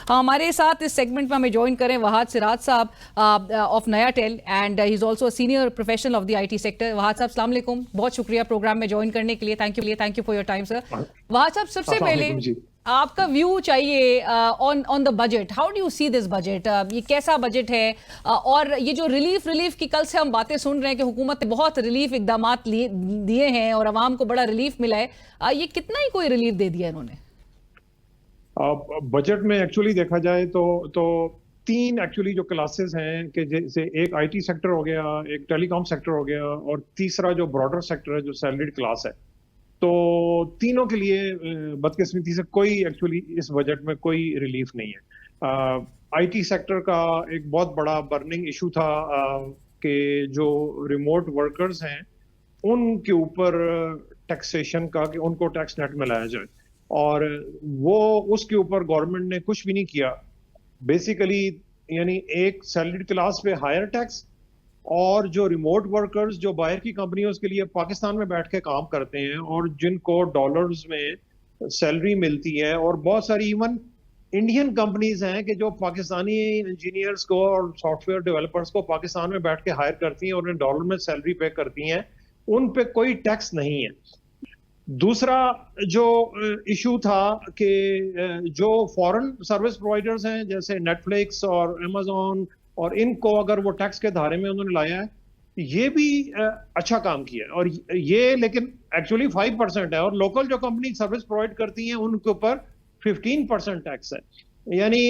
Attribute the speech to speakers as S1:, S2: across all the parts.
S1: हमारे साथ इस सेगमेंट में हमें ज्वाइन करें वहाद सिराज साहब of Nayatel and he is also a senior professional of the IT sector. Wahad साहब अस्सलाम वालेकुम, बहुत शुक्रिया प्रोग्राम में ज्वाइन करने के लिए। Thank you for your time sir. Wahad साहब, सबसे पहले आपका व्यू चाहिए on the budget. How do you see this budget? ये कैसा बजट है? और ये जो रिलीफ की कल से हम बातें सुन रहे हैं कि हुकूमत ने बहुत रिलीफ इकदाम दिए हैं और आवाम को बड़ा रिलीफ मिला है, ये कितना ही कोई रिलीफ दे दिया इन्होंने?
S2: बजट में एक्चुअली देखा जाए तो तीन एक्चुअली जो क्लासेस हैं कि जैसे एक आईटी सेक्टर हो गया, एक टेलीकॉम सेक्टर हो गया और तीसरा जो ब्रॉडर सेक्टर है जो सैलरीड क्लास है। तो तीनों के लिए बदकिस्मती से कोई एक्चुअली इस बजट में कोई रिलीफ नहीं है। आईटी सेक्टर का एक बहुत बड़ा बर्निंग इशू था कि जो रिमोट वर्कर्स हैं उनके ऊपर टैक्सेशन का, कि उनको टैक्स नेट में लाया जाए, और वो उसके ऊपर गवर्नमेंट ने कुछ भी नहीं किया बेसिकली। यानी एक सैलरीड क्लास पे हायर टैक्स, और जो रिमोट वर्कर्स जो बाहर की कंपनियों के लिए पाकिस्तान में बैठ के काम करते हैं और जिनको डॉलर्स में सैलरी मिलती है, और बहुत सारी इवन इंडियन कंपनीज हैं कि जो पाकिस्तानी इंजीनियर्स को और सॉफ्टवेयर डेवलपर्स को पाकिस्तान में बैठ के हायर करती हैं और उन्हें डॉलर में सैलरी पे करती हैं, उन पे कोई टैक्स नहीं है। दूसरा जो इशू था कि जो फॉरेन सर्विस प्रोवाइडर्स हैं जैसे नेटफ्लिक्स और अमेजोन, और इनको अगर वो टैक्स के धारे में उन्होंने लाया है, ये भी अच्छा काम किया है। और ये लेकिन एक्चुअली 5% है, और लोकल जो कंपनी सर्विस प्रोवाइड करती हैं उनके ऊपर 15% टैक्स है। यानी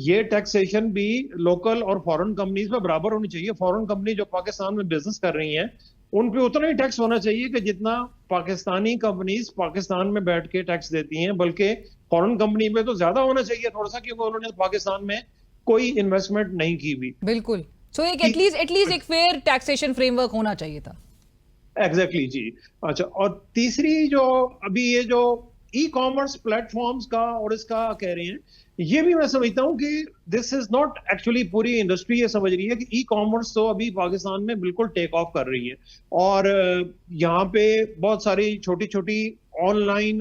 S2: ये टैक्सेशन भी लोकल और फॉरेन कंपनीज में बराबर होनी चाहिए। फॉरेन कंपनी जो पाकिस्तान में बिजनेस कर रही हैं उन पे उतना ही टैक्स होना चाहिए कि जितना पाकिस्तानी कंपनीज पाकिस्तान में बैठ के टैक्स देती हैं, बल्कि फॉरेन कंपनी में तो ज्यादा होना चाहिए थोड़ा सा, क्योंकि उन्होंने पाकिस्तान में कोई इन्वेस्टमेंट नहीं की भी।
S1: बिल्कुल। सो एक एटलीस्ट एक फेयर टैक्सेशन फ्रेमवर्क होना चाहिए था।
S2: एग्जैक्टली जी। अच्छा, और तीसरी जो अभी ये जो ई कॉमर्स प्लेटफॉर्म्स का और इसका कह रहे हैं, ये भी मैं समझता हूँ कि दिस इज नॉट एक्चुअली, पूरी इंडस्ट्री ये समझ रही है कि ई कॉमर्स तो अभी पाकिस्तान में बिल्कुल टेक ऑफ कर रही है, और यहाँ पे बहुत सारी छोटी छोटी ऑनलाइन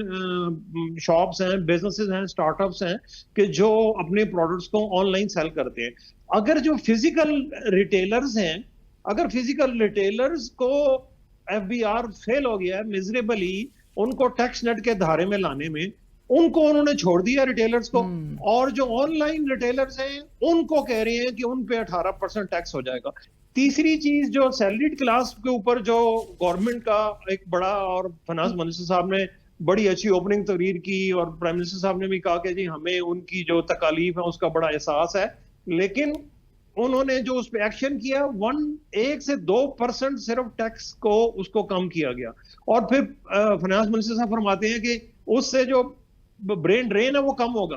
S2: शॉप्स हैं, बिजनेसेस हैं, स्टार्टअप्स हैं कि जो अपने प्रोडक्ट्स को ऑनलाइन सेल करते हैं। अगर जो फिजिकल रिटेलर्स हैं, अगर फिजिकल रिटेलर्स को एफबीआर फेल हो गया है मिजरेबली उनको टैक्स नेट के धारे में लाने में, उनको उन्होंने छोड़ दिया रिटेलर्स को, और जो ऑनलाइन रिटेलर्स हैं उनको कह रहे हैं कि उन पे 18% टैक्स हो जाएगा। तीसरी चीज जो सैलरीड क्लास के ऊपर जो गवर्नमेंट का एक बड़ा, और फाइनेंस मिनिस्टर साहब ने बड़ी अच्छी ओपनिंग तकरीर की, और प्राइम मिनिस्टर साहब ने भी कहा कि जी हमें उनकी जो तकालीफ है उसका बड़ा एहसास है, लेकिन उन्होंने जो उस पर एक्शन किया 1 से 2% सिर्फ टैक्स को उसको कम किया गया। और फिर फाइनेंस मिनिस्टर साहब फरमाते हैं कि उससे जो ब्रेन ड्रेन है वो कम होगा।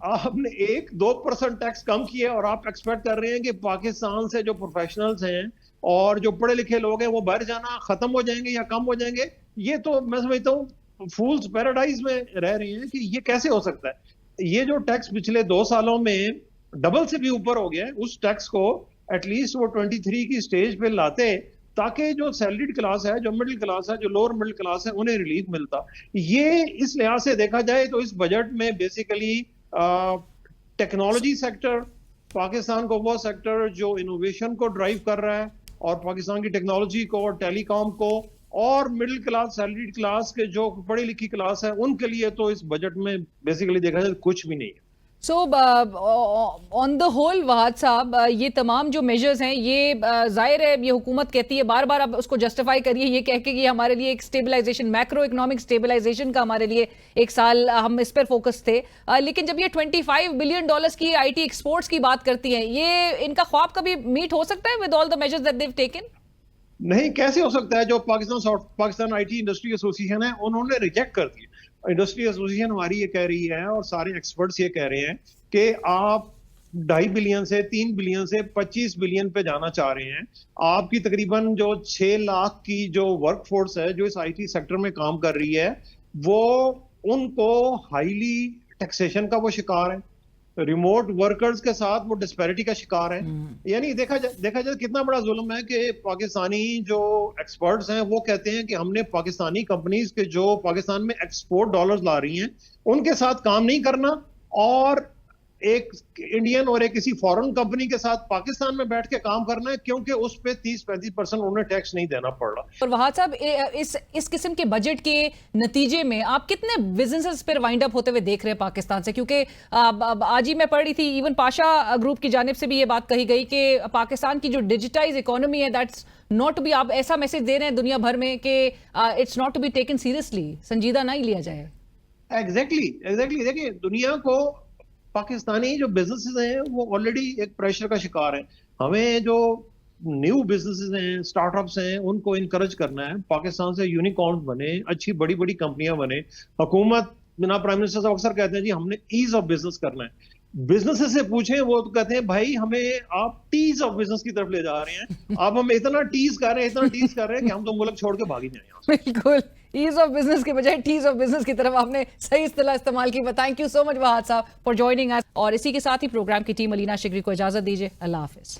S2: आपने 1-2% टैक्स कम किया और आप एक्सपेक्ट कर रहे हैं कि पाकिस्तान से जो प्रोफेशनल्स हैं और जो पढ़े लिखे लोग हैं वो बाहर जाना खत्म हो जाएंगे या कम हो जाएंगे। ये तो मैं समझता हूँ फूल्स पैराडाइज में रह रहे हैं कि ये कैसे हो सकता है। ये जो टैक्स पिछले 2 सालों में डबल से भी ऊपर हो गया है, उस टैक्स को एटलीस्ट वो 23 की स्टेज पे लाते, ताकि जो सैलरीड क्लास है, जो मिडिल क्लास है, जो लोअर मिडिल क्लास है, उन्हें रिलीफ मिलता। ये इस लिहाज से देखा जाए तो इस बजट में बेसिकली टेक्नोलॉजी सेक्टर, पाकिस्तान को वो सेक्टर जो इनोवेशन को ड्राइव कर रहा है, और पाकिस्तान की टेक्नोलॉजी को और टेलीकॉम को, और मिडिल क्लास सैलरीड क्लास के जो पढ़ी लिखी क्लास है, उनके लिए तो इस बजट में बेसिकली देखा जाए कुछ भी नहीं है।
S1: सो ऑन द होल वहाद साहब, ये तमाम जो मेजर्स हैं, ये जाहिर है ये हुकूमत कहती है बार बार, अब उसको जस्टिफाई करिए ये कह के कि हमारे लिए एक स्टेबलाइजेशन, मैक्रो इकोनॉमिक स्टेबलाइजेशन का हमारे लिए एक साल हम इस पर फोकस थे, लेकिन जब ये $25 बिलियन की आईटी एक्सपोर्ट्स की बात करती हैं, ये इनका ख्वाब कभी मीट हो सकता है with all the measures that they have taken?
S2: नहीं, कैसे हो सकता है। जो पाकिस्तान आईटी इंडस्ट्री एसोसिएशन है उन्होंने रिजेक्ट कर दिया। इंडस्ट्री एसोसिएशन हमारी ये कह रही है, और सारे एक्सपर्ट्स ये कह रहे हैं कि आप 2.5 बिलियन से 3 बिलियन से 25 बिलियन पे जाना चाह रहे हैं। आपकी तकरीबन जो 6 लाख की जो वर्कफोर्स है जो इस आईटी सेक्टर में काम कर रही है, वो उनको हाईली टैक्सेशन का वो शिकार है, रिमोट वर्कर्स के साथ वो डिस्पैरिटी का शिकार है। यानी देखा जाए कितना बड़ा जुल्म है कि पाकिस्तानी जो एक्सपर्ट्स हैं वो कहते हैं कि हमने पाकिस्तानी कंपनीज के जो पाकिस्तान में एक्सपोर्ट डॉलर्स ला रही हैं उनके साथ काम नहीं करना, और एक इंडियन और एक किसी फॉरेन कंपनी के साथ पाकिस्तान में बैठ के काम करना है, क्योंकि उस पे 30-35% उन्हें टैक्स नहीं देना पड़ रहा।
S1: और वहाद साहब, इस किस्म के बजट के नतीजे में आप कितने बिजनेसेस पर वाइंड अप होते हुए देख रहे हैं पाकिस्तान से? क्योंकि आज ही मैं पढ़ रही थी, इवन पाशा ग्रुप की जानिब से भी ये बात कही गई कि पाकिस्तान की जो डिजिटाइज इकोनॉमी है, दैट्स नॉट बी, आप ऐसा मैसेज दे रहे हैं दुनिया भर में कि it's not to be taken seriously, संजीदा नहीं लिया जाए।
S2: एग्जैक्टली देखिए, दुनिया को पाकिस्तानी जो बिजनेसेस हैं वो ऑलरेडी एक प्रेशर का शिकार है। हमें जो न्यू बिजनेसेस हैं, स्टार्टअप्स हैं, उनको इनकरेज करना है। पाकिस्तान से यूनिकॉर्न्स बने, अच्छी बड़ी बड़ी कंपनियां बने। हुकूमत, बिना प्राइम मिनिस्टर साहब अक्सर कहते हैं जी हमने ईज ऑफ बिजनेस करना है। बिजनेसेस से पूछें, वो तो कहते हैं भाई हमें आप टीज ऑफ बिजनेस की तरफ ले जा रहे हैं। आप हम इतना टीज कर रहे हैं कि हम तो मुल्क छोड़ के भाग ही जाए।
S1: बिल्कुल, ईज ऑफ बिजनेस के बजाय टीज ऑफ बिजनेस की तरफ आपने सही इस्तेलाह इस्तेमाल की। थैंक यू सो मच वहाद साहब फॉर ज्वाइनिंग अस। और इसी के साथ ही प्रोग्राम की टीम अलीना शिगरी को इजाजत दीजिए। अल्लाह हाफिज।